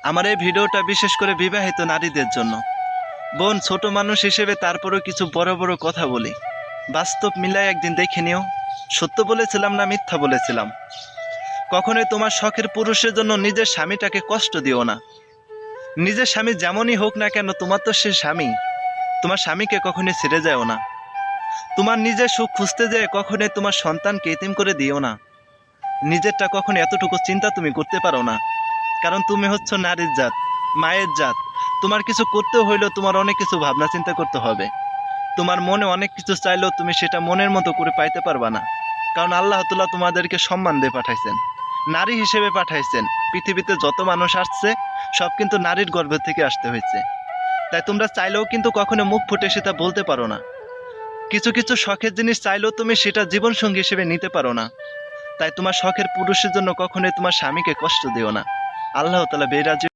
আমার এই ভিডিওটা বিশেষ করে বিবাহিত নারীদের জন্য। বোন, ছোট মানুষ হিসেবে তারপরেও কিছু বড় বড় কথা বলি, বাস্তব মিলাই একদিন দেখে নিও সত্য বলেছিলাম না মিথ্যা বলেছিলাম। কখনোই তোমার শখের পুরুষের জন্য নিজের স্বামীটাকে কষ্ট দিও না। নিজের স্বামী যেমনই হোক না কেন, তোমার তো সে স্বামী। তোমার স্বামীকে কখনোই ছেড়ে যাও না। তোমার নিজের সুখ খুঁজতে যেয়ে কখনোই তোমার সন্তানকে এতিম করে দিও না। নিজেরটা কখনো এতটুকু চিন্তা তুমি করতে পারো না, কারণ তুমি হচ্ছ নারীর জাত, মায়ের জাত। তোমার কিছু করতে হইলেও তোমার অনেক কিছু ভাবনা চিন্তা করতে হবে। তোমার মনে অনেক কিছু চাইলেও তুমি সেটা মনের মতো করে পাইতে পারবা না, কারণ আল্লাহ তাআলা তোমাদেরকে সম্মান দিয়ে পাঠাইছেন, নারী হিসেবে পাঠাইছেন। পৃথিবীতে যত মানুষ আসছে সব কিন্তু নারীর গর্ভ থেকে আসতে হয়েছে। তাই তোমরা চাইলেও কিন্তু কখনো মুখ ফুটে সেটা বলতে পারো না। কিছু কিছু শখের জিনিস চাইলেও তুমি সেটা জীবনসঙ্গী হিসেবে নিতে পারো না। তাই তোমার শখের পুরুষের জন্য কখনোই তোমার স্বামীকে কষ্ট দিও না। আল্লাহ তাআলা বেরাজি